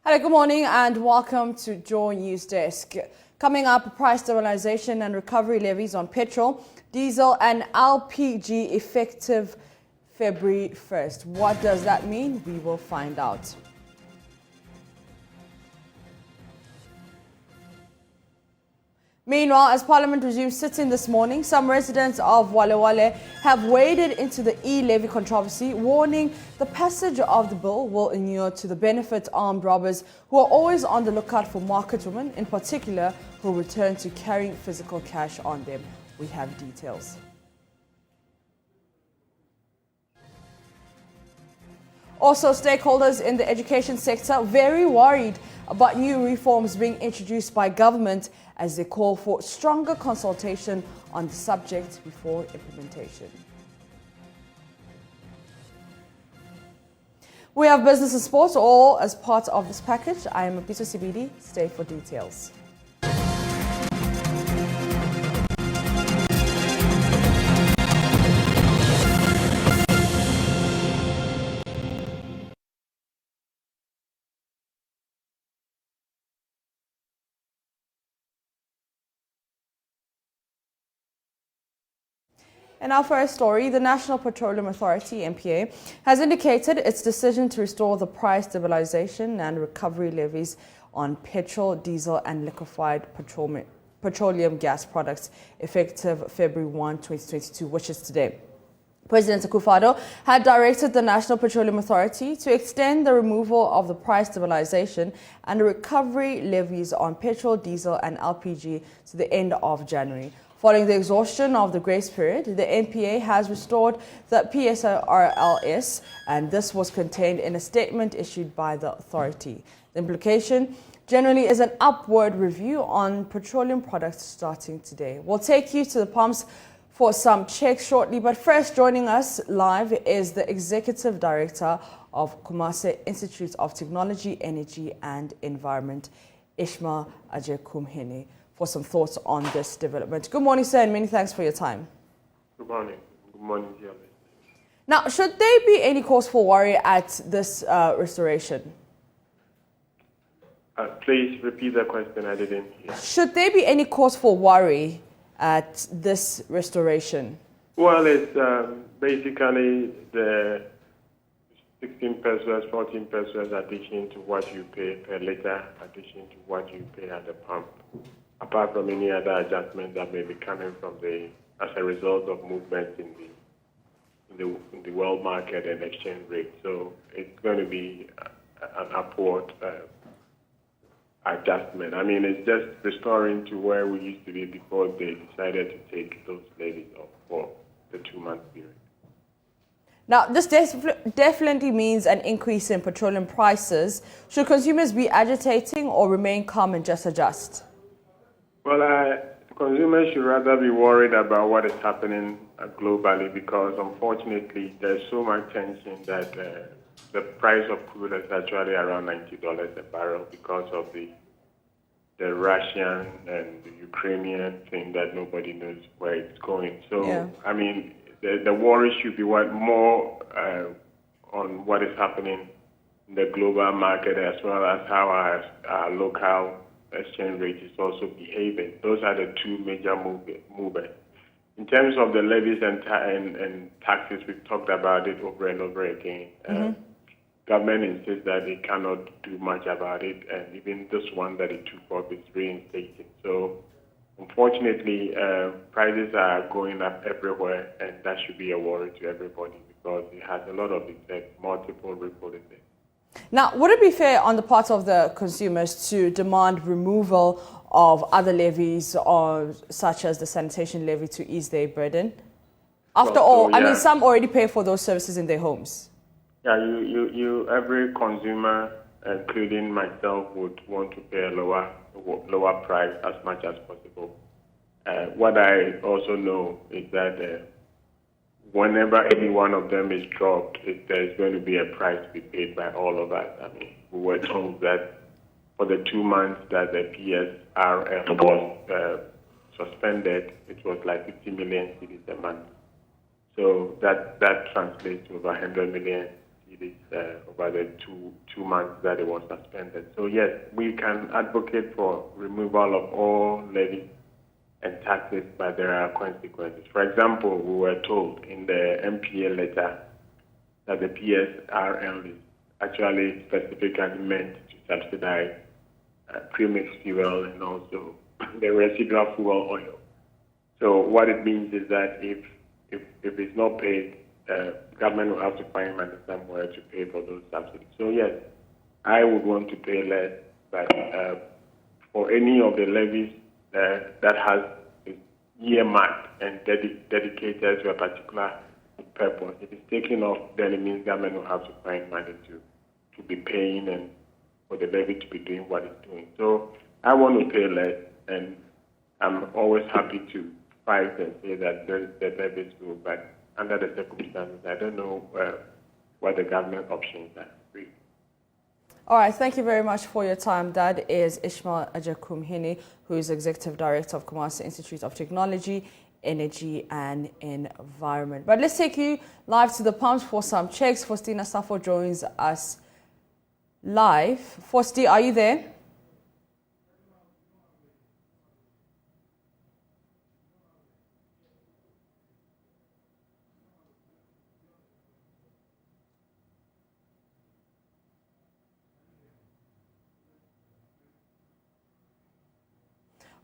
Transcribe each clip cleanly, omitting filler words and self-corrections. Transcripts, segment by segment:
Hello, good morning and welcome to Joy Newsdesk. Coming up, price stabilization and recovery levies on petrol, diesel and LPG effective February 1st. What does that mean? We will find out. Meanwhile, as Parliament resumes sitting this morning, some residents of Wale have waded into the E-levy controversy, warning the passage of the bill will inure to the benefit armed robbers who are always on the lookout for market women, in particular, who return to carrying physical cash on them. We have details. Also, stakeholders in the education sector very worried about new reforms being introduced by government as they call for stronger consultation on the subject before implementation. We have business and sports all as part of this package. I am Apito CBD. Stay for details. In our first story, the National Petroleum Authority, NPA, has indicated its decision to restore the price stabilization and recovery levies on petrol, diesel and liquefied petroleum gas products effective February 1, 2022, which is today. President Akufo-Addo had directed the National Petroleum Authority to extend the removal of the price stabilization and recovery levies on petrol, diesel and LPG to the end of January. Following the exhaustion of the grace period, the NPA has restored the PSRLS, and this was contained in a statement issued by the authority. The implication generally is an upward review on petroleum products starting today. We'll take you to the pumps for some checks shortly, but first joining us live is the Executive Director of Kumasi Institute of Technology, Energy and Environment, Ishmael Ajekumhene, for some thoughts on this development. Good morning, sir, and many thanks for your time. Good morning. Good morning, dear listeners. Now, should there be any cause for worry at this restoration? Please repeat the question. I didn't hear. Should there be any cause for worry at this restoration? Well, it's basically the 16 pesos, 14 pesos addition to what you pay per liter, addition to what you pay at the pump, apart from any other adjustment that may be coming from as a result of movements in the world market and exchange rate. So it's going to be an upward adjustment. I mean, it's just restoring to where we used to be before they decided to take those levies off for the 2-month period. Now, this definitely means an increase in petroleum prices. Should consumers be agitating or remain calm and just adjust? Well, consumers should rather be worried about what is happening globally, because unfortunately there's so much tension that the price of crude is actually around $90 a barrel because of the Russian and the Ukrainian thing that nobody knows where it's going. So, yeah. I mean, the worry should be more on what is happening in the global market, as well as how our local exchange rate is also behaving. Those are the two major movements. In terms of the levies and taxes, we've talked about it over and over again. Government insists that they cannot do much about it, and even this one that it took off is reinstated. So, unfortunately, prices are going up everywhere, and that should be a worry to everybody because it has a lot of effect, multiple ripple effects. Now, would it be fair on the part of the consumers to demand removal of other levies, such as the sanitation levy, to ease their burden? After all, yeah. I mean, some already pay for those services in their homes. Yeah, every consumer, including myself, would want to pay a lower price as much as possible. What I also know is that whenever any one of them is dropped, there's going to be a price to be paid by all of us. I mean, we were told that for the 2 months that the PSRL was suspended, it was like 50 million cedis a month. So that translates to over 100 million cedis over the two months that it was suspended. So yes, we can advocate for removal of all levies and taxes, but there are consequences. For example, we were told in the MPA letter that the PSRL is actually specifically meant to subsidize premixed fuel and also the residual fuel oil. So what it means is that if it's not paid, government will have to find money somewhere to pay for those subsidies. So yes, I would want to pay less, but for any of the levies that has earmarked and dedicated to a particular purpose, if it's taken off, then it means government will have to find money to be paying and for the levy to be doing what it's doing. So I want to pay less, and I'm always happy to fight and say that the levies will, but under the circumstances, I don't know what the government options are. All right, thank you very much for your time. That is Ishmael Ajakumhini, who is Executive Director of Kumasi Institute of Technology, Energy and Environment. But let's take you live to the pumps for some checks. Faustina Safo joins us live. Fausti, are you there?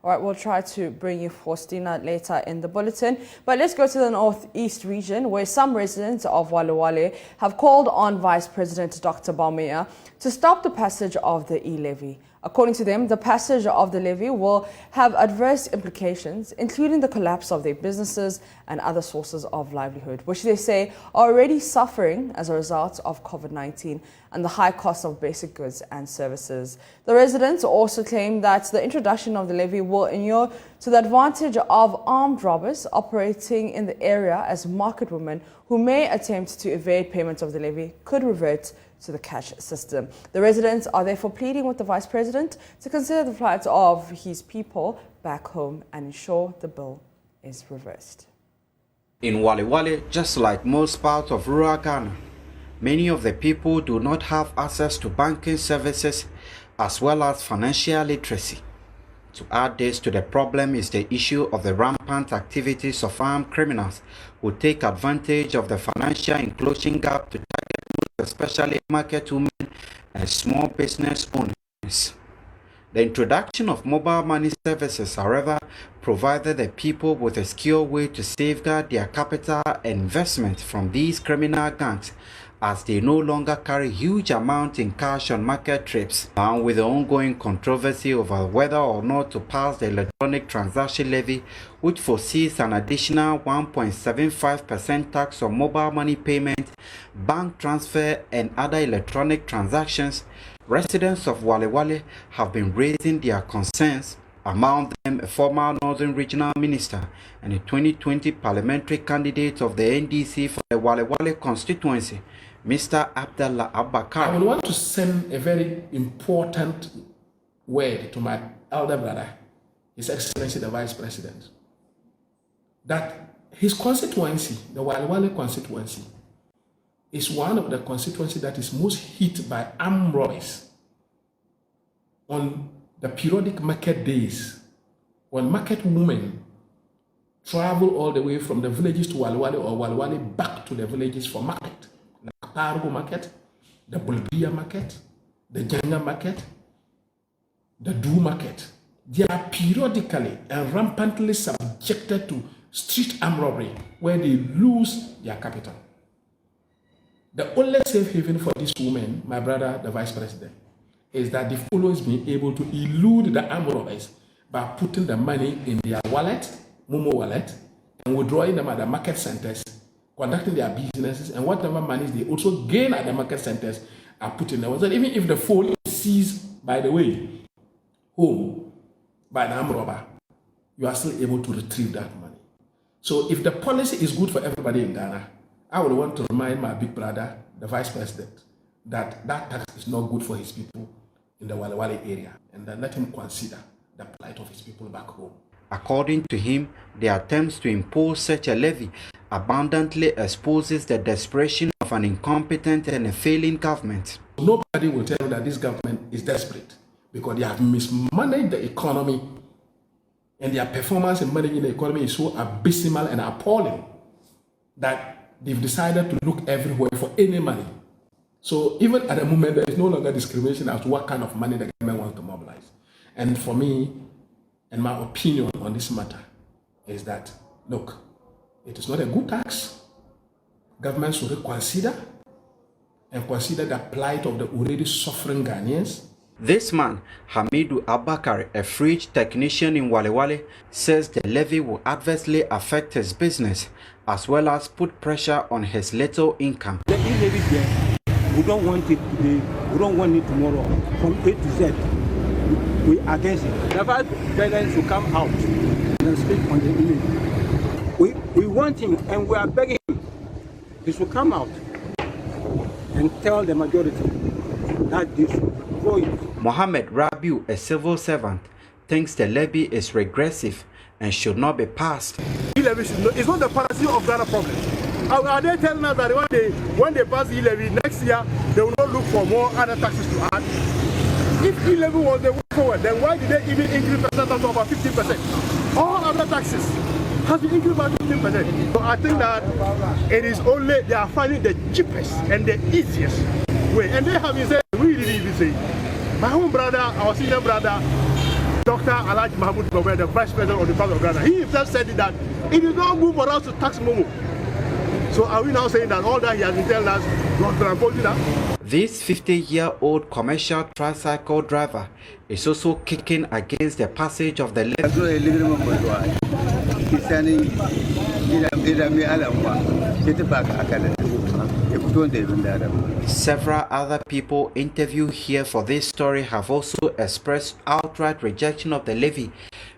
All right, we'll try to bring you Faustina later in the bulletin. But let's go to the northeast region, where some residents of Wale have called on Vice President Dr. Baumea to stop the passage of the E-levy. According to them, the passage of the levy will have adverse implications, including the collapse of their businesses and other sources of livelihood, which they say are already suffering as a result of COVID-19 and the high cost of basic goods and services. The residents also claim that the introduction of the levy will inure to the advantage of armed robbers operating in the area, as market women who may attempt to evade payment of the levy could revert to the cash system. The residents are therefore pleading with the Vice President to consider the plight of his people back home and ensure the bill is reversed. In Wale, just like most parts of rural Ghana, many of the people do not have access to banking services as well as financial literacy. To add this to the problem is the issue of the rampant activities of armed criminals who take advantage of the financial inclusion gap to target especially market women and small business owners. The introduction of mobile money services, however, provided the people with a secure way to safeguard their capital and investment from these criminal gangs, as they no longer carry huge amounts in cash on market trips. And with the ongoing controversy over whether or not to pass the electronic transaction levy, which foresees an additional 1.75% tax on mobile money payment, bank transfer and other electronic transactions, residents of Wale have been raising their concerns, among them a former Northern Regional Minister and a 2020 parliamentary candidate of the NDC for the Wale constituency, Mr. Abdallah Abakar. I would want to send a very important word to my elder brother, His Excellency the Vice President, that his constituency, the Wale constituency, is one of the constituencies that is most hit by armed robbers on the periodic market days, when market women travel all the way from the villages to Wale or Wale back to the villages for market. Like Pargo market, the Bulgaria market, the Janga market, the Du market. They are periodically and rampantly subjected to street armed robbery where they lose their capital. The only safe haven for these women, my brother, the Vice President, is that they've always been able to elude the armed robbers by putting the money in their wallet, Momo wallet, and withdrawing them at the market centers, conducting their businesses, and whatever monies they also gain at the market centers are put in there. So even if the phone is seized, by the way, home by the armed robber, you are still able to retrieve that money. So if the policy is good for everybody in Ghana, I would want to remind my big brother, the Vice President, that that tax is not good for his people in the Wale area, and then let him consider the plight of his people back home. According to him, the attempts to impose such a levy abundantly exposes the desperation of an incompetent and a failing government. Nobody will tell you that this government is desperate because they have mismanaged the economy, and their performance in managing the economy is so abysmal and appalling that they've decided to look everywhere for any money. So even at the moment, there is no longer discrimination as to what kind of money the government wants to mobilize. And for me, and my opinion on this matter is that, look, it is not a good tax. Government should reconsider and consider the plight of the already suffering Ghanaians. This man, Hamidu Abakari, a fridge technician in Wale Wale, says the levy will adversely affect his business as well as put pressure on his little income. The E-levy there, we don't want it today, we don't want it tomorrow. From A to Z, we are against it. The vice president should come out and speak on the E-levy. We want him and we are begging him. He should come out and tell the majority that this go in. Mohammed Rabiu, a civil servant, thinks the levy is regressive and should not be passed. E-levy is not the policy of Ghana problem. Are they telling us that when they pass E-levy next year, they will not look for more other taxes to add? If E-levy was the way forward, then why did they even increase percentage to about 15%? All other taxes has been increased by 15%. So I think that it is only they are finding the cheapest and the easiest way. And they have been saying, we didn't even say. My own brother, our senior brother, Dr. Alhaji Mahmoud Bawumia, the Vice President of the Republic of Ghana, he himself said that it is not good for us to tax Momo. So are we now saying that all that he has been telling us was imposing that? This 50-year-old commercial tricycle driver is also kicking against the passage of the levy. Several other people interviewed here for this story have also expressed outright rejection of the levy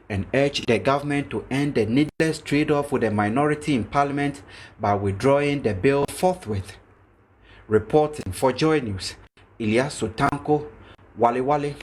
and urged the government to end the needless trade-off with the minority in parliament by withdrawing the bill forthwith. Reporting for Joy News, Ilyas Sutanko, Wale Wale.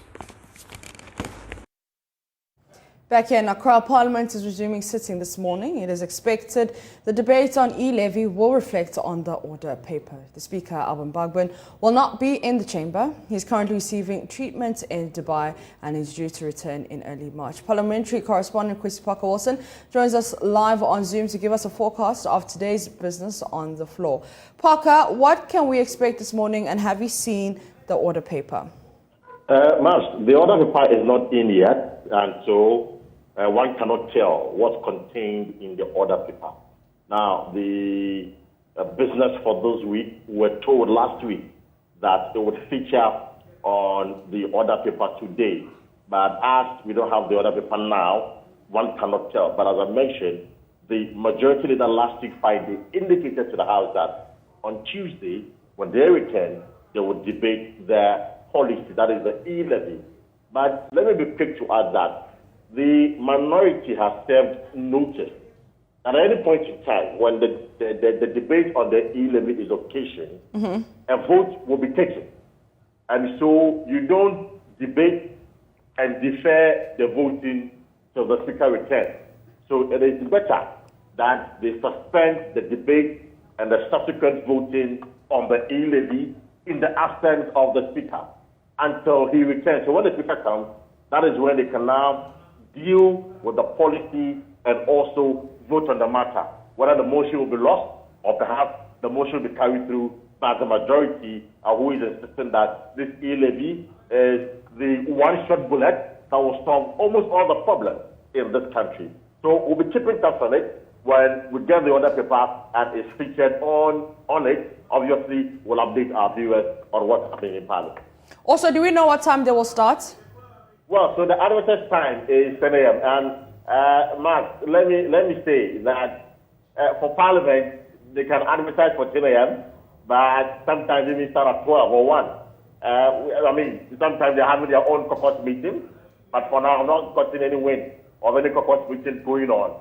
Back here in Accra, Parliament is resuming sitting this morning. It is expected the debate on E-levy will reflect on the order paper. The Speaker, Alban Bagbin, will not be in the chamber. He is currently receiving treatment in Dubai and is due to return in early March. Parliamentary correspondent Chrissy Parker-Wilson joins us live on Zoom to give us a forecast of today's business on the floor. Parker, what can we expect this morning, and have you seen the order paper? Mas, the order paper is not in yet, and so one cannot tell what's contained in the order paper. Now, the business for this week were told last week that it would feature on the order paper today. But as we don't have the order paper now, one cannot tell. But as I mentioned, the majority leader last week Friday indicated to the House that on Tuesday, when they return, they would debate their policy, that is the E-levy. But let me be quick to add that the minority has served notice. At any point in time, when the debate on the E-levy is occasioned, a vote will be taken. And so you don't debate and defer the voting till the Speaker returns. So it is better that they suspend the debate and the subsequent voting on the E-levy in the absence of the Speaker until he returns. So when the Speaker comes, that is when they can now deal with the policy and also vote on the matter, whether the motion will be lost or perhaps the motion will be carried through by the majority who is insisting that this E-levy is the one-shot bullet that will solve almost all the problems in this country. So we'll be keeping tabs on it. When we get the order paper and it's featured on it, obviously we'll update our viewers on what's happening in Parliament. Also, do we know what time they will start? Well, so the advertised time is 10 a.m. And Mark, let me say that for Parliament, they can advertise for 10 a.m., but sometimes they may start at 12 or 1. I mean, sometimes they're having their own caucus meeting, but for now, I'm not getting any wind of any caucus meeting going on.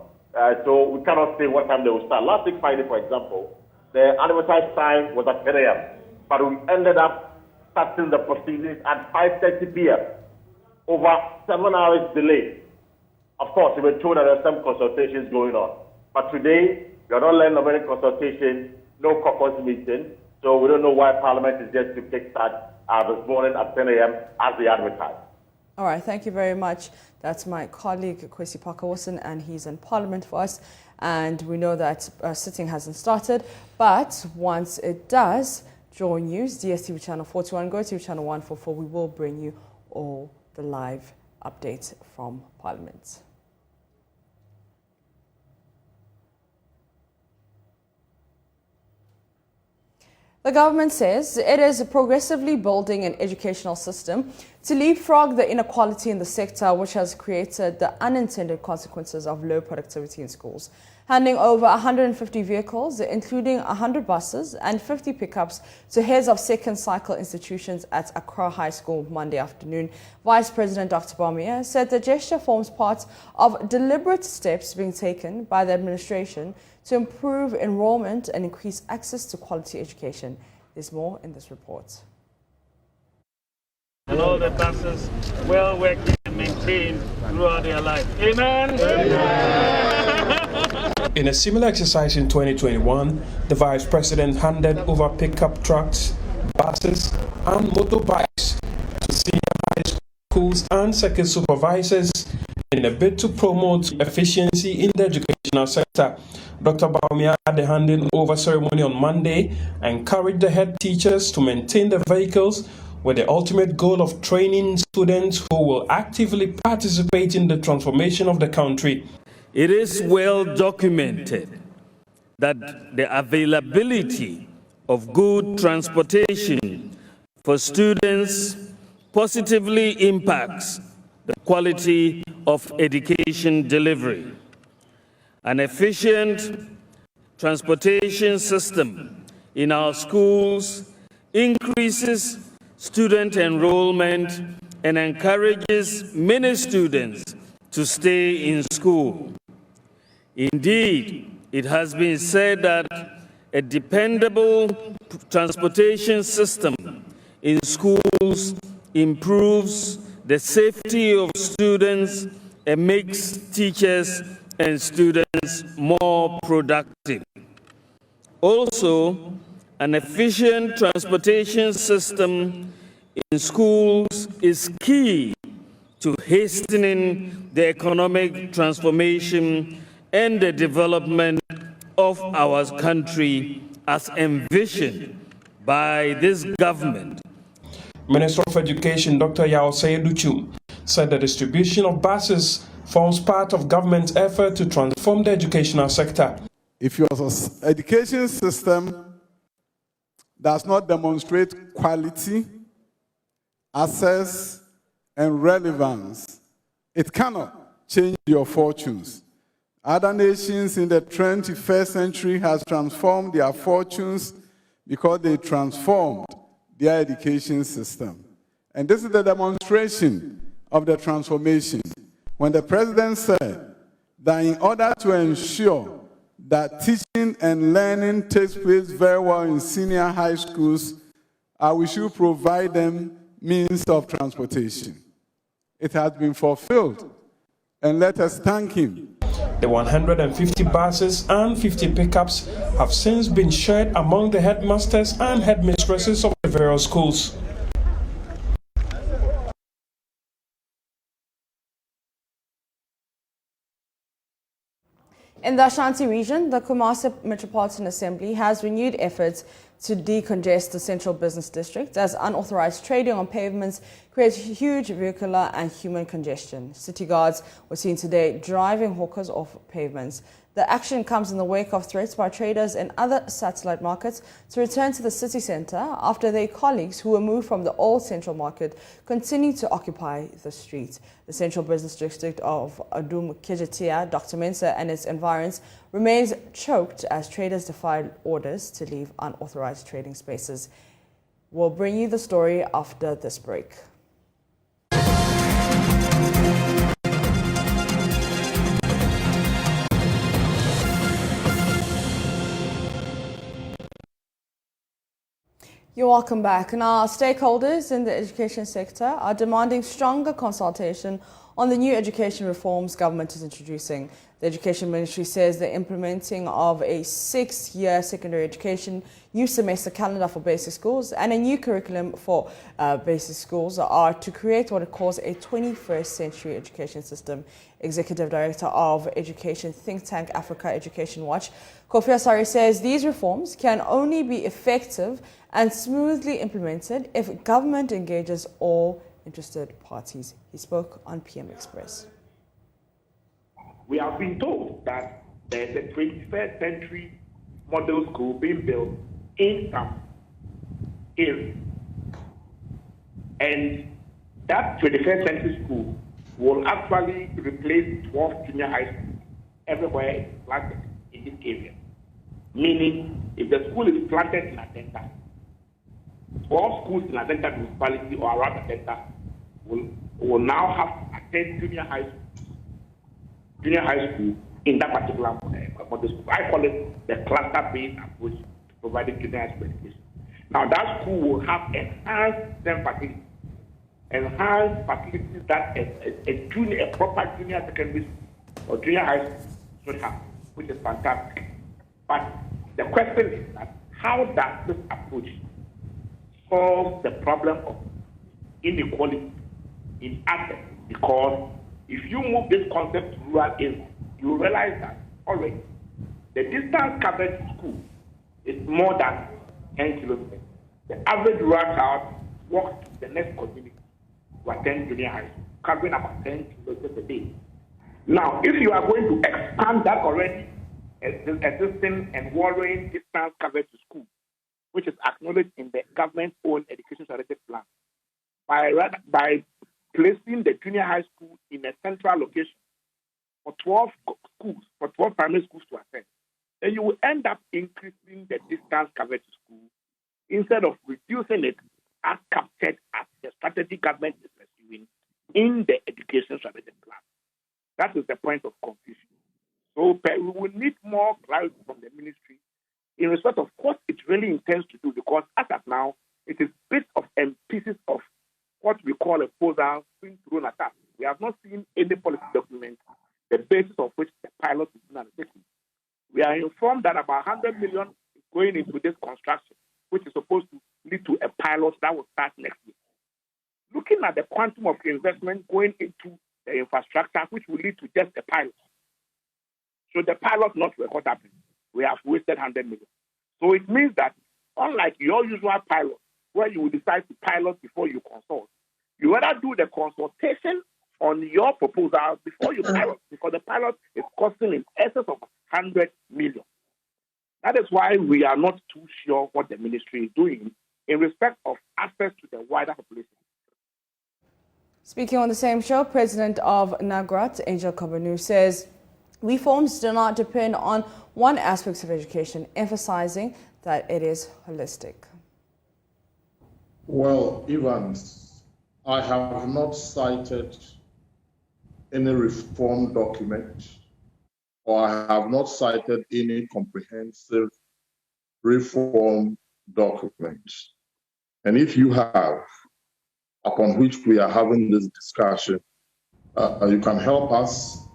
So we cannot say what time they will start. Last week Friday, for example, the advertised time was at 10 a.m., but we ended up starting the proceedings at 5:30 p.m. over 7 hours delay. Of course, we were told that there are some consultations going on. But today, We are not learning of any consultation, no caucus meeting. So we don't know why Parliament is just to take start this morning at 10 a.m. as they advertised. All right, thank you very much. That's my colleague, Kwesi Parker-Wilson, and he's in Parliament for us. And we know that sitting hasn't started, but once it does, join news, DSTV channel 41, go to channel 144. We will bring you all the live updates from Parliament. The government says it is progressively building an educational system to leapfrog the inequality in the sector, which has created the unintended consequences of low productivity in schools. Handing over 150 vehicles, including 100 buses and 50 pickups, to heads of second cycle institutions at Accra High School Monday afternoon, Vice President Dr. Bawumia said the gesture forms part of deliberate steps being taken by the administration to improve enrollment and increase access to quality education. There's more in this report. And all the buses well working and maintained throughout their life. Amen? Amen. In a similar exercise in 2021, the Vice President handed over pickup trucks, buses and motorbikes to senior high schools and circuit supervisors in a bid to promote efficiency in the educational sector. Dr. Bawumia at the handing over ceremony on Monday encouraged the head teachers to maintain the vehicles with the ultimate goal of training students who will actively participate in the transformation of the country. It is well documented that the availability of good transportation for students positively impacts the quality of education delivery. An efficient transportation system in our schools increases student enrollment and encourages many students to stay in school. Indeed, it has been said that a dependable transportation system in schools improves the safety of students and makes teachers and students more productive. Also, an efficient transportation system in schools is key to hastening the economic transformation and the development of our country as envisioned by this government. Minister of Education Dr. Yao Seyeduchum said the distribution of buses forms part of government's effort to transform the educational sector. If your education system does not demonstrate quality, access, and relevance, it cannot change your fortunes. Other nations in the 21st century has transformed their fortunes because they transformed their education system. And this is the demonstration of the transformation. When the president said that in order to ensure that teaching and learning takes place very well in senior high schools, we should provide them means of transportation. It has been fulfilled, and let us thank him. The 150 buses and 50 pickups have since been shared among the headmasters and headmistresses of the various schools. In the Ashanti region, the Kumasi Metropolitan Assembly has renewed efforts to decongest the central business district as unauthorized trading on pavements creates huge vehicular and human congestion. City guards were seen today driving hawkers off pavements. The action comes in the wake of threats by traders in other satellite markets to return to the city centre after their colleagues who were moved from the old central market continue to occupy the street. The central business district of Adum Kejetia, Dr. Mensa and its environs remains choked as traders defy orders to leave unauthorized trading spaces. We'll bring you the story after this break. You're welcome back. Now, stakeholders in the education sector are demanding stronger consultation on the new education reforms government is introducing. The Education Ministry says the implementing of a 6-year secondary education, new semester calendar for basic schools and a new curriculum for basic schools are to create what it calls a 21st century education system. Executive Director of Education think tank Africa Education Watch, Kofi Asare, says these reforms can only be effective and smoothly implemented if government engages all interested parties. He spoke on PM Express. We have been told that there's a 21st century model school being built in some areas. And that 21st century school will actually replace 12 junior high schools everywhere planted in this area. Meaning, if the school is planted in Adenta, 12 schools in Adenta municipality or around Adenta will now have attend junior high school in that particular model school. I call it the cluster-based approach to providing junior high school education. Now, that school will have enhanced STEM facilities, that a proper junior secondary school or junior high school should have, which is fantastic. But the question is that how does this approach solve the problem of inequality in access? Because if you move this concept to rural areas, you realize that already the distance covered to school is more than 10 kilometers. The average rural child walks to the next community to attend junior high school, covering about 10 kilometers a day. Now, if you are going to expand that already existing and worrying distance covered to school, which is acknowledged in the government-owned education strategic plan, by placing the junior high school in a central location for 12 schools, for 12 primary schools to attend, then you will end up increasing the distance covered to school instead of reducing it as captured as the strategy government is pursuing in the education strategic plan. That is the point of confusion. So we will need more clarity from the ministry in respect of what it really intends to do, because as of now, it is bits of and pieces of what we call a proposal being thrown at us. We have not seen any policy document, the basis of which the pilot is being undertaken. We are informed that about 100 million is going into this construction, which is supposed to lead to a pilot that will start next year. Looking at the quantum of investment going into the infrastructure, which will lead to just a pilot. So the pilot not what happened. We have wasted 100 million. So it means that unlike your usual pilot, where you will decide to pilot before you consult, you rather do the consultation on your proposal before you pilot, because the pilot is costing in excess of 100 million. That is why we are not too sure what the ministry is doing in respect of access to the wider population. Speaking on the same show, President of NAGRAT, Angel Kabanu, says reforms do not depend on one aspect of education, emphasizing that it is holistic. Well, Evans, I have not cited any reform document, or I have not cited any comprehensive reform document. And if you have, upon which we are having this discussion, you can help us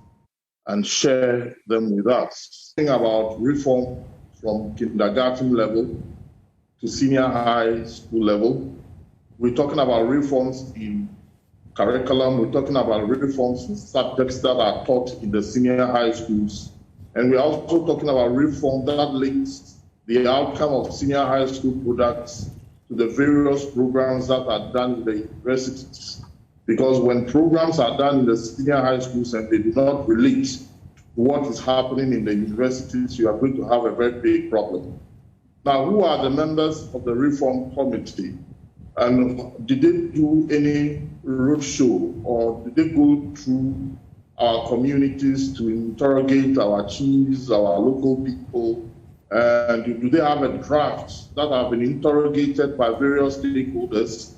and share them with us. Think about reform from kindergarten level to senior high school level. We're talking about reforms in curriculum. We're talking about reforms in subjects that are taught in the senior high schools. And we're also talking about reform that links the outcome of senior high school products to the various programs that are done in the universities. Because when programs are done in the senior high schools and they do not relate to what is happening in the universities, you are going to have a very big problem. Now, who are the members of the reform committee? And did they do any roadshow, or did they go through our communities to interrogate our chiefs, our local people? And do they have a draft that have been interrogated by various stakeholders,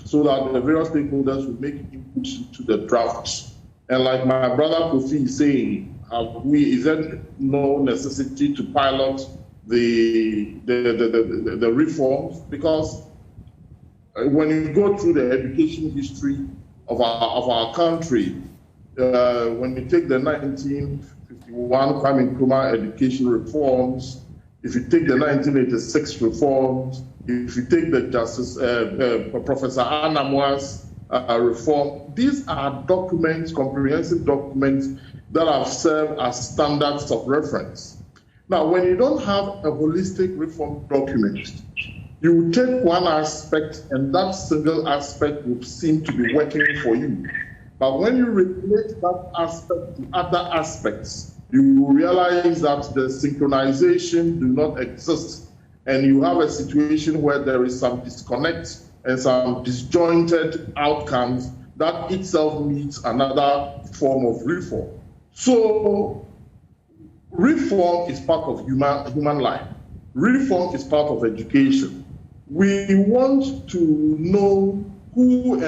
so that the various stakeholders will make inputs to the draft? And like my brother Kofi is saying, is there no necessity to pilot the reforms? Because when you go through the education history of our country, when you take the 1951 Kwame Nkrumah education reforms, if you take the 1986 reforms, if you take the Justice Professor Anamwa's reform, these are documents, comprehensive documents that have served as standards of reference. Now, when you don't have a holistic reform document, you take one aspect and that single aspect will seem to be working for you. But when you relate that aspect to other aspects, you realize that the synchronization do not exist. And you have a situation where there is some disconnect and some disjointed outcomes that itself needs another form of reform. So reform is part of human life. Reform is part of education. We want to know who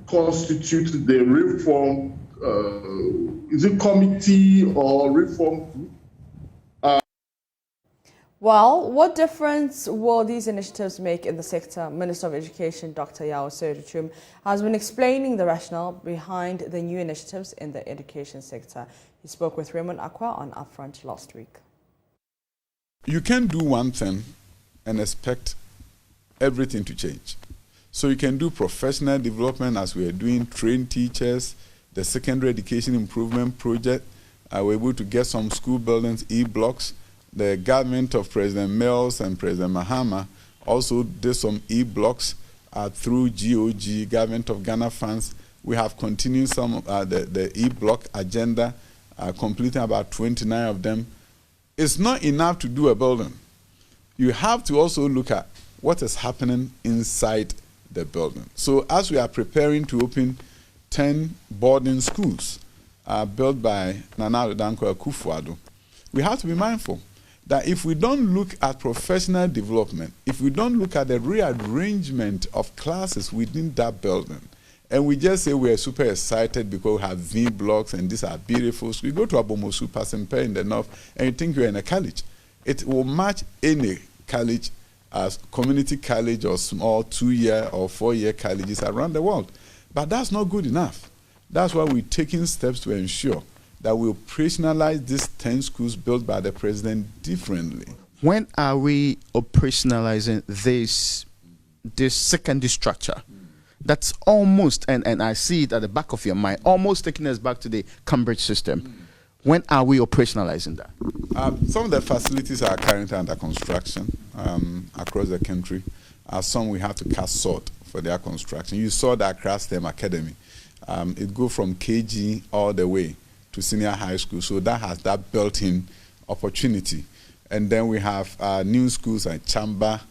constitutes the reform. Is it committee or reform group? Well, what difference will these initiatives make in the sector? Minister of Education Dr. Yao Soedichum has been explaining the rationale behind the new initiatives in the education sector. He spoke with Raymond Aqua on Upfront last week. You can't do one thing and expect everything to change. So you can do professional development as we are doing, train teachers, the secondary education improvement project. We're able to get some school buildings, E-blocks. The government of President Mills and President Mahama also did some E-blocks through GOG, Government of Ghana funds. We have continued some the E-block agenda, completing about 29 of them. It's not enough to do a building. You have to also look at what is happening inside the building. So as we are preparing to open 10 boarding schools built by Nana Danko Akufo-Addo, we have to be mindful that if we don't look at professional development, if we don't look at the rearrangement of classes within that building, and we just say we are super excited because we have V blocks and these are beautiful. So you go to Abomosu, Pasempe in the north, and you think you're in a college. It will match any college as community college or small 2-year or 4-year colleges around the world. But that's not good enough. That's why we're taking steps to ensure that we operationalize these 10 schools built by the president differently. When are we operationalizing this secondary structure? That's almost, and I see it at the back of your mind, almost taking us back to the Cambridge system. When are we operationalizing that? Some of the facilities are currently under construction across the country. Some we have to cast salt for their construction. You saw the Accra STEM Academy. It goes from KG all the way to senior high school, so that has that built-in opportunity. And then we have new schools like Chamba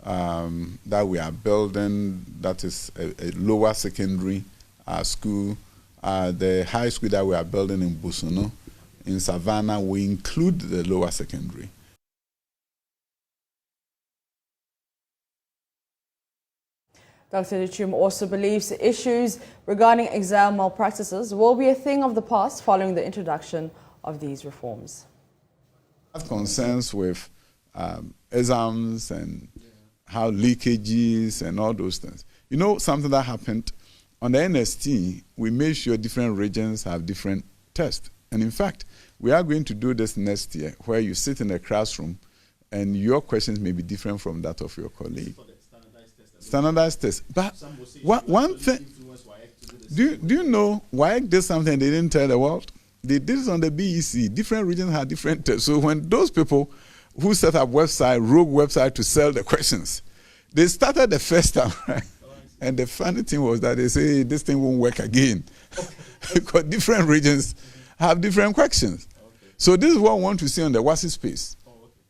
that we are building, that is a lower secondary school. The high school that we are building in Busono, in Savannah, we include the lower secondary. Dr. Soedichum also believes the issues regarding exam malpractices will be a thing of the past following the introduction of these reforms. Concerns with exams and how leakages and all those things. You know, something that happened on the NST, we made sure different regions have different tests. And in fact, we are going to do this next year, where you sit in a classroom and your questions may be different from that of your colleague. Standardized test. But one thing, do you know WAEC did something they didn't tell the world? They did it on the BEC. Different regions had different tests. So when those people who set up rogue website to sell the questions, they started the first time, right? And the funny thing was that they say this thing won't work again because different regions have different questions. So this is what we want to see on the WASI space.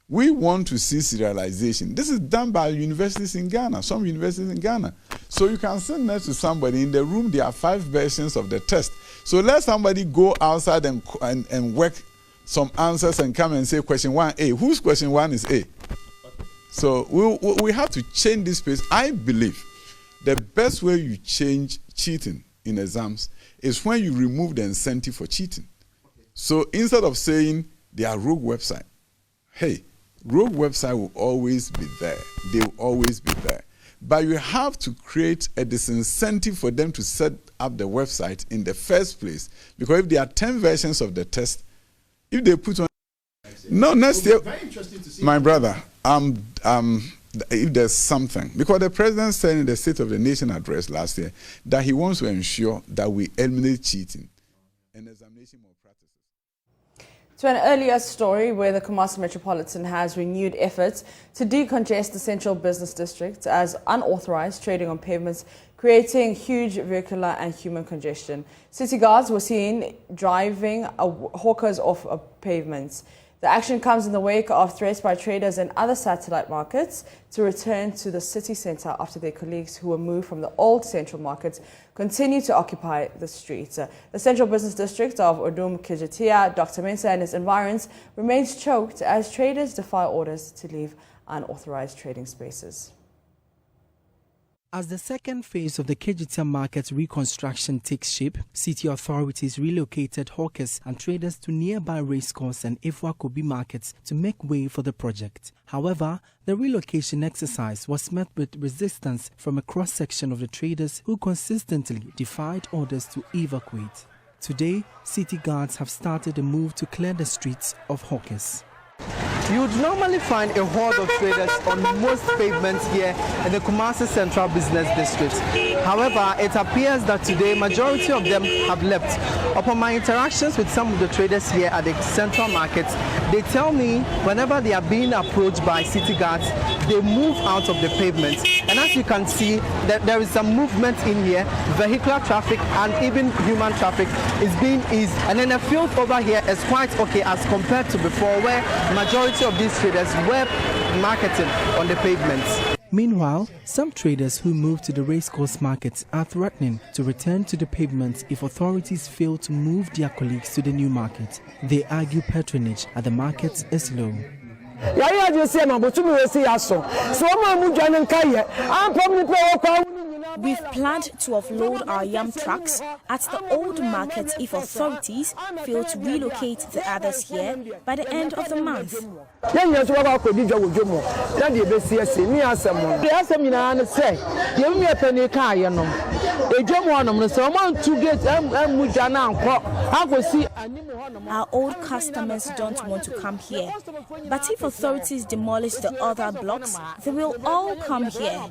We want to see serialization. This is done by universities in Ghana, some universities in Ghana. So you can sit next to somebody in the room, there are 5 versions of the test. So let somebody go outside and work some answers and come and say question 1A. Whose question 1 is A? So we have to change this space. I believe the best way you change cheating in exams is when you remove the incentive for cheating. So instead of saying they are rogue website, hey, rogue website will always be there. They will always be there. But you have to create a disincentive for them to set up the website in the first place. Because if there are 10 versions of the test, if they put on... No, next year... Very interesting to see. My brother, if there's something... Because the president said in the State of the Nation address last year that he wants to ensure that we eliminate cheating and examination malpractices. To an earlier story where the Kumasi Metropolitan has renewed efforts to decongest the central business district as unauthorized trading on pavements, creating huge vehicular and human congestion. City guards were seen driving hawkers off pavements. The action comes in the wake of threats by traders and other satellite markets to return to the city centre after their colleagues who were moved from the old central market continue to occupy the streets. The central business district of Odum Kijitia, Dr. Mensa and its environs remains choked as traders defy orders to leave unauthorized trading spaces. As the second phase of the Kijitia market reconstruction takes shape, city authorities relocated hawkers and traders to nearby racecourse and Ifwa-Kobi markets to make way for the project. However, the relocation exercise was met with resistance from a cross-section of the traders who consistently defied orders to evacuate. Today, city guards have started a move to clear the streets of hawkers. You would normally find a horde of traders on most pavements here in the Kumasi Central Business District. However, it appears that today majority of them have left. Upon my interactions with some of the traders here at the central market, they tell me whenever they are being approached by city guards, they move out of the pavement. And as you can see, that there is some movement in here. Vehicular traffic and even human traffic is being eased. And then the field over here is quite okay as compared to before, where majority of these traders were marketing on the pavements. Meanwhile, some traders who moved to the racecourse markets are threatening to return to the pavements if authorities fail to move their colleagues to the new market. They argue patronage at the markets is low. We've planned to offload our yam trucks at the old market if authorities fail to relocate the others here by the end of the month. Our old customers don't want to come here, but if authorities demolish the other blocks, they will all come here.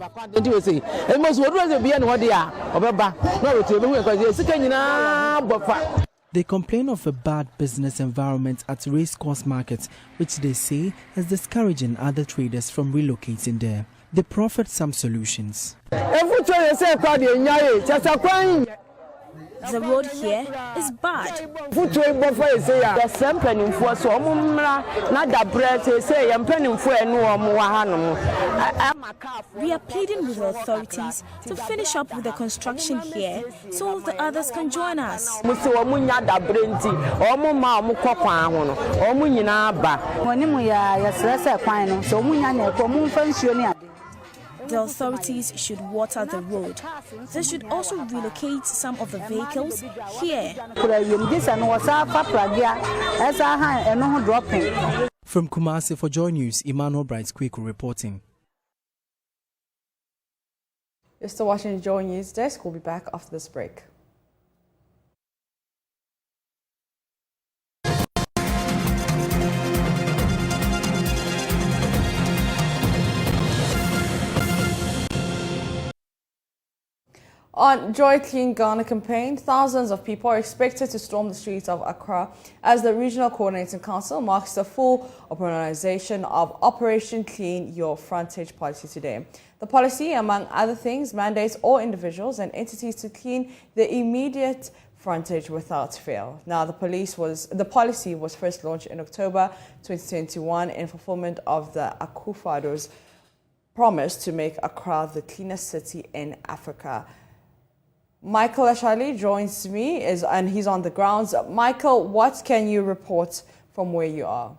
They complain of a bad business environment at racecourse markets, which they say is discouraging other traders from relocating there. They proffer some solutions. The road here is bad. We are pleading with the authorities to finish up with the construction here so the others can join us. The authorities should water the road. They should also relocate some of the vehicles here. From Kumasi for Joy News, Emmanuel Bright Kweku reporting. You're still watching Joy Newsdesk. We'll be back after this break. On Joy Clean Ghana campaign, thousands of people are expected to storm the streets of Accra as the Regional Coordinating Council marks the full operationalization of Operation Clean Your Frontage policy today. The policy, among other things, mandates all individuals and entities to clean the immediate frontage without fail. Now, the policy was first launched in October 2021 in fulfillment of the Akufo-Addo's promise to make Accra the cleanest city in Africa. Michael Ashali joins me and he's on the grounds. Michael, what can you report from where you are?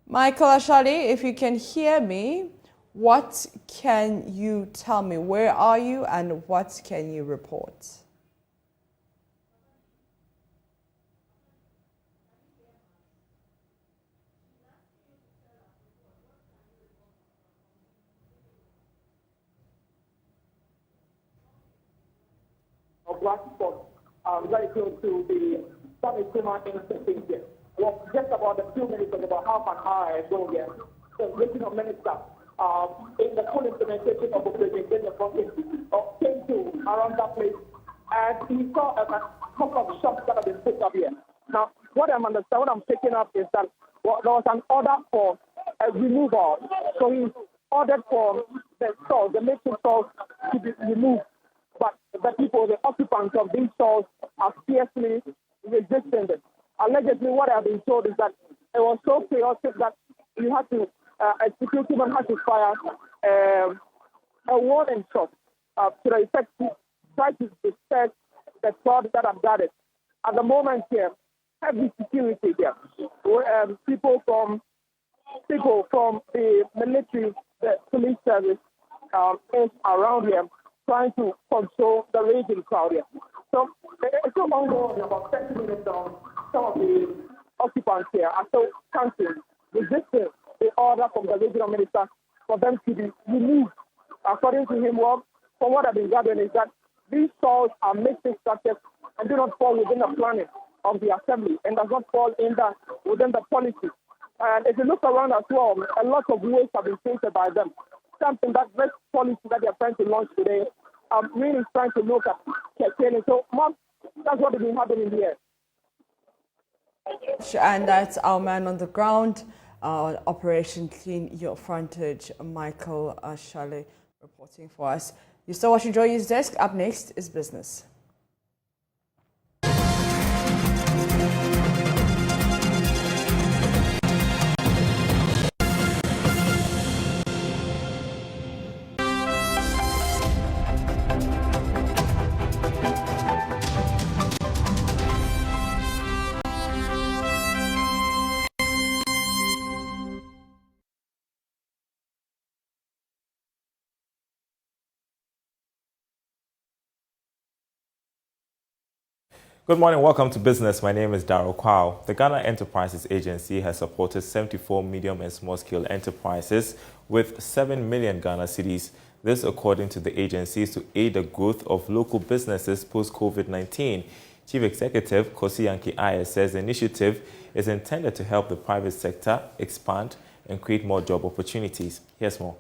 Michael Ashali, if you can hear me, what can you tell me? Where are you and what can you report? black spot very close to the Kumasi interchange here. Well, just about a few minutes ago, about half an hour ago here, the regional minister in the full implementation of Operation Get the Profit came to around that place, and he saw a couple of shops that have been put up here. Now, what I'm picking up is that there was an order for a removal. So he ordered for the stores, the makeshift stores, to be removed. But the people, the occupants of these stores, are fiercely resisting it. Allegedly, what I've been told is that it was so chaotic that you had to, a security man had to fire a warning shot to the effect to try to disperse the crowd that have gathered. At the moment here, heavy security here. People from the military, the police service is around here trying to control the raging crowd here. So it's still ongoing. About 30 minutes on, some of the occupants here are still chanting, resisting the order from the regional minister for them to be removed. According to him, well, from what I've been gathering is that these stalls are makeshift structures and do not fall within the planning of the assembly and does not fall within the policy. And if you look around as well, a lot of ways have been created by them. Something that this policy that they're trying to launch today really is trying to look at curtailing. So, Mom, that's what has been happening here. And that's our man on the ground, Operation Clean Your Frontage, Michael Shale, reporting for us. You're still watching Joy Newsdesk. Up next is business. Good morning, welcome to Business. My name is Darryl Kwao. The Ghana Enterprises Agency has supported 74 medium and small-scale enterprises with 7 million Ghana cedis. This according to the agencies to aid the growth of local businesses post-COVID-19. Chief Executive Kosi Yankee-Aye says the initiative is intended to help the private sector expand and create more job opportunities. Here's more.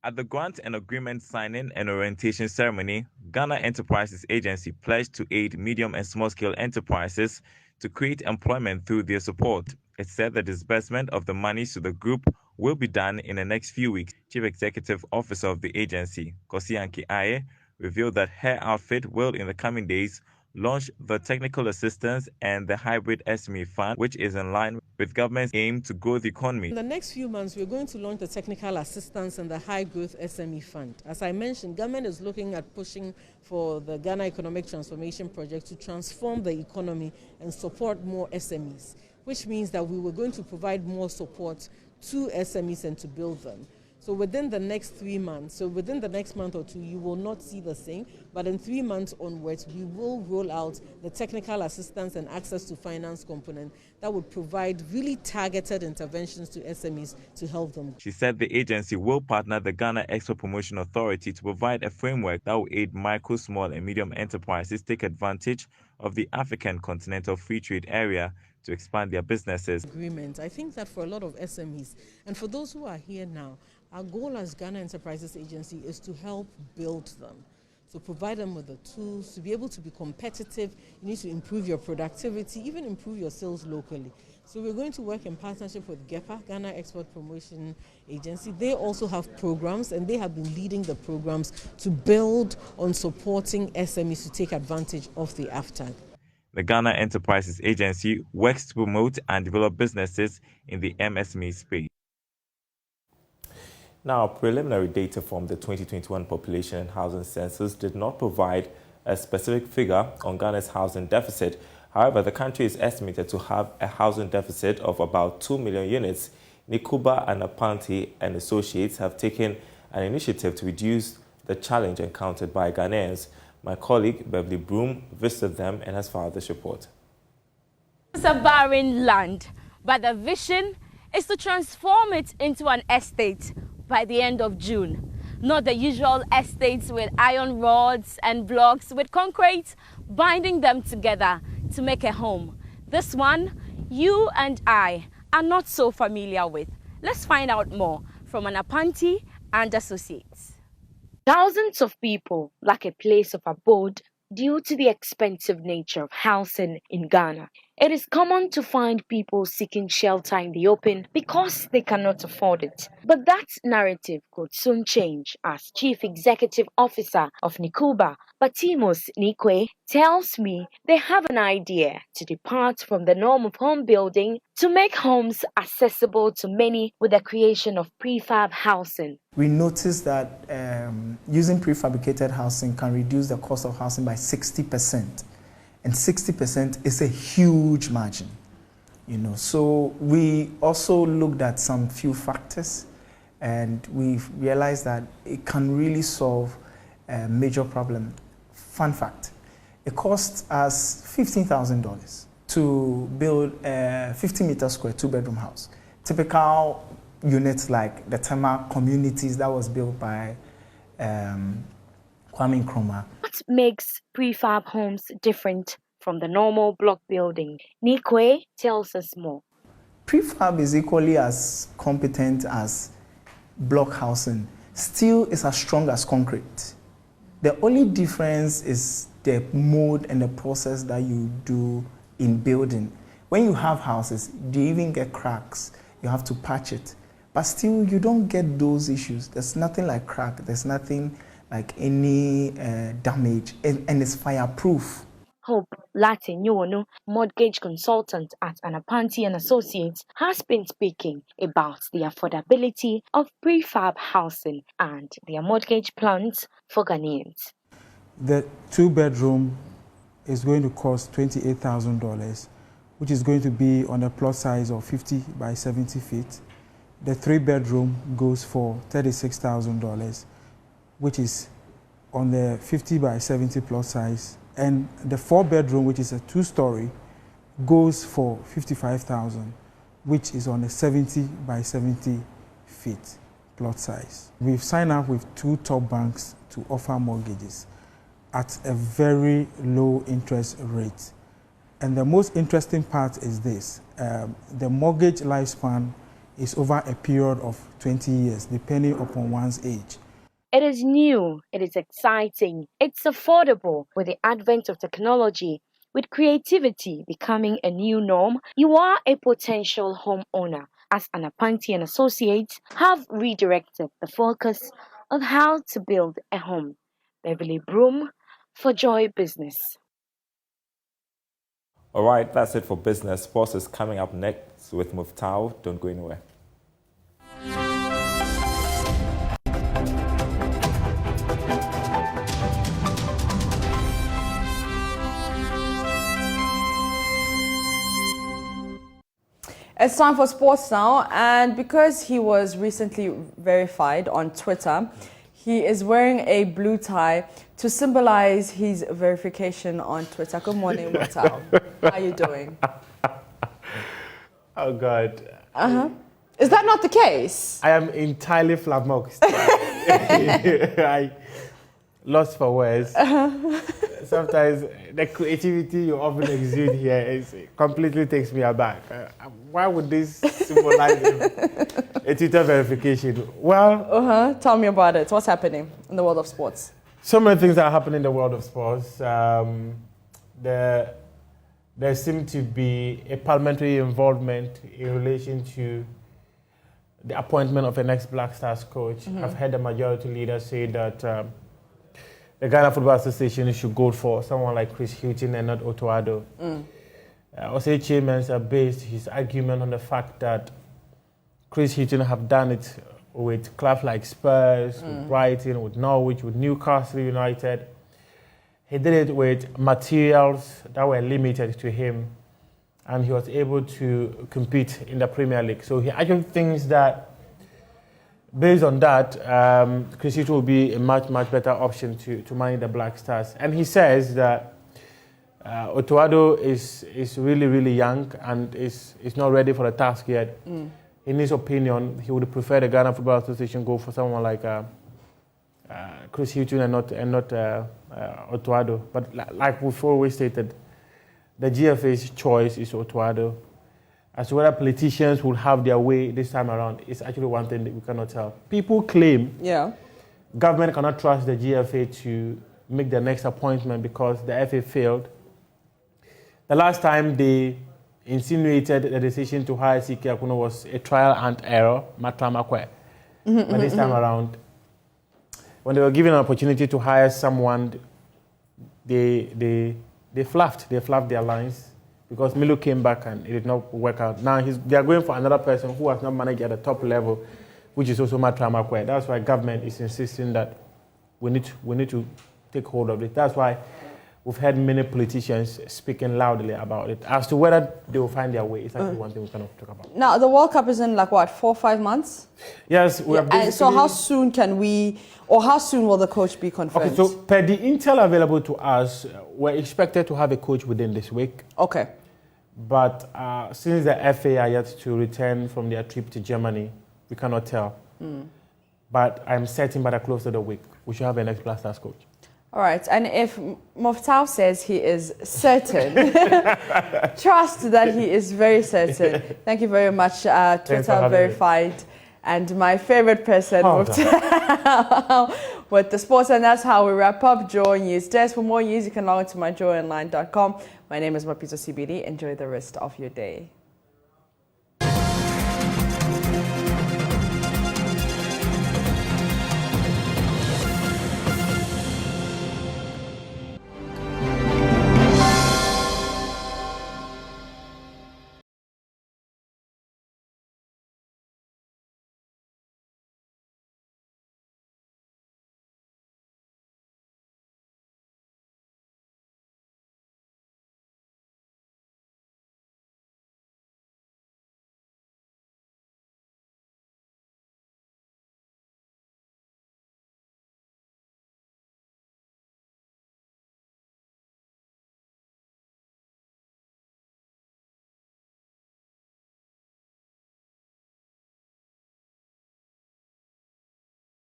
At the grant and agreement signing and orientation ceremony, Ghana Enterprises Agency pledged to aid medium and small-scale enterprises to create employment through their support. It said the disbursement of the monies to the group will be done in the next few weeks. Chief Executive Officer of the agency, Kosi Yankee-Aye, revealed that her outfit will, in the coming days, launch the Technical Assistance and the Hybrid SME Fund, which is in line with government's aim to grow the economy. In the next few months, we're going to launch the Technical Assistance and the High Growth SME Fund. As I mentioned, government is looking at pushing for the Ghana Economic Transformation Project to transform the economy and support more SMEs, which means that we were going to provide more support to SMEs and to build them. So within the next 3 months, so within the next month or two, you will not see the same, but in 3 months onwards, we will roll out the technical assistance and access to finance component that would provide really targeted interventions to SMEs to help them. She said the agency will partner the Ghana Export Promotion Authority to provide a framework that will aid micro, small and medium enterprises take advantage of the African Continental Free Trade Area to expand their businesses. Agreement. I think that for a lot of SMEs, and for those who are here now, our goal as Ghana Enterprises Agency is to help build them. So provide them with the tools to be able to be competitive. You need to improve your productivity, even improve your sales locally. So we're going to work in partnership with GEPA, Ghana Export Promotion Agency. They also have programs, and they have been leading the programs to build on supporting SMEs to take advantage of the AFTAG. The Ghana Enterprises Agency works to promote and develop businesses in the MSME space. Now, preliminary data from the 2021 Population and Housing Census did not provide a specific figure on Ghana's housing deficit. However, the country is estimated to have a housing deficit of about 2 million units. Nikuba and Apanti and associates have taken an initiative to reduce the challenge encountered by Ghanaians. My colleague, Beverly Broom, visited them and has filed this report. It's a barren land, but the vision is to transform it into an estate by the end of June. Not the usual estates with iron rods and blocks with concrete binding them together to make a home. This one, you and I are not so familiar with. Let's find out more from Anapanti and Associates. Thousands of people lack a place of abode due to the expensive nature of housing in Ghana. It is common to find people seeking shelter in the open because they cannot afford it. But that narrative could soon change as Chief Executive Officer of Nikuba, Batimos Nikwe, tells me they have an idea to depart from the norm of home building to make homes accessible to many with the creation of prefab housing. We noticed that using prefabricated housing can reduce the cost of housing by 60%. And 60% is a huge margin, So we also looked at some few factors, and we've realized that it can really solve a major problem. Fun fact, it costs us $15,000 to build a 50-meter square two-bedroom house. Typical units like the Tema communities that was built by Kwame Nkrumah. What makes prefab homes different from the normal block building? Nikwe tells us more. Prefab is equally as competent as block housing. Steel is as strong as concrete. The only difference is the mode and the process that you do in building. When you have houses, you even get cracks. You have to patch it. But still, you don't get those issues. There's nothing like crack. There's nothing like any damage, and it's fireproof. Hope Latinyuonu, mortgage consultant at Anapanti and Associates, has been speaking about the affordability of prefab housing and their mortgage plans for Ghanaians. The two-bedroom is going to cost $28,000, which is going to be on a plot size of 50 by 70 feet. The three-bedroom goes for $36,000, which is on the 50 by 70 plot size. And the four-bedroom, which is a two-story, goes for $55,000, which is on a 70 by 70 feet plot size. We've signed up with two top banks to offer mortgages at a very low interest rate. And the most interesting part is this. The mortgage lifespan is over a period of 20 years, depending upon one's age. It is new, it is exciting, it's affordable. With the advent of technology, with creativity becoming a new norm, you are a potential homeowner, as Anapanti and Associates have redirected the focus on how to build a home. Beverly Broom for Joy Business. All right, that's it for business. Sports is coming up next with Muftau. Don't go anywhere. It's time for sports now, and because he was recently verified on Twitter, he is wearing a blue tie to symbolize his verification on Twitter. Good morning, Muftau. How are you doing? Oh, God. Is that not the case? I am entirely flabbergasted. I lost for words. Sometimes the creativity you often exude here completely takes me aback. Why would this symbolize a Twitter verification? Well, tell me about it. What's happening in the world of sports? So many things that happen in the world of sports. There seemed to be a parliamentary involvement in relation to the appointment of an ex-Black Stars coach. I've heard the majority leader say that the Ghana Football Association should go for someone like Chris Hilton and not Otto Addo. Osei Chairman based his argument on the fact that Chris Hilton have done it with clubs like Spurs, with Brighton, with Norwich, with Newcastle United. He did it with materials that were limited to him, and he was able to compete in the Premier League. So he actually thinks that based on that, Chris Hilton will be a much better option to manage the Black Stars. And he says that Otto Addo is really young and is not ready for the task yet. In his opinion, he would prefer the Ghana Football Association go for someone like Chris Hilton and not Otuado. But like we've always stated, the GFA's choice is Otuado. As to whether politicians will have their way this time around, it's actually one thing that we cannot tell. People claim government cannot trust the GFA to make the next appointment because the FA failed. The last time they insinuated the decision to hire CK Akuno was a trial and error, matramakwe. But this time around, when they were given an opportunity to hire someone, they fluffed their lines because Milo came back and it did not work out. Now they are going for another person who has not managed at the top level, which is also matramakwe. That's why government is insisting that we need to take hold of it. That's why we've had many politicians speaking loudly about it. As to whether they will find their way, it's actually one thing we cannot talk about. Now, the World Cup is in like what, 4 or 5 months? Yes. We are and so how soon how soon will the coach be confirmed? Okay, so per the intel available to us, we're expected to have a coach within this week. Okay. But since the FA are yet to return from their trip to Germany, we cannot tell. But I'm certain by the close of the week, we should have an ex-Blasters coach. All right, and if Moftau says he is certain, trust that he is very certain. Thank you very much, Twitter verified. And my favorite person, Moftau, with the sports, and that's how we wrap up Joy Newsdesk. For more news, you can log on to myjoyonline.com. My name is Mapito CBD. Enjoy the rest of your day.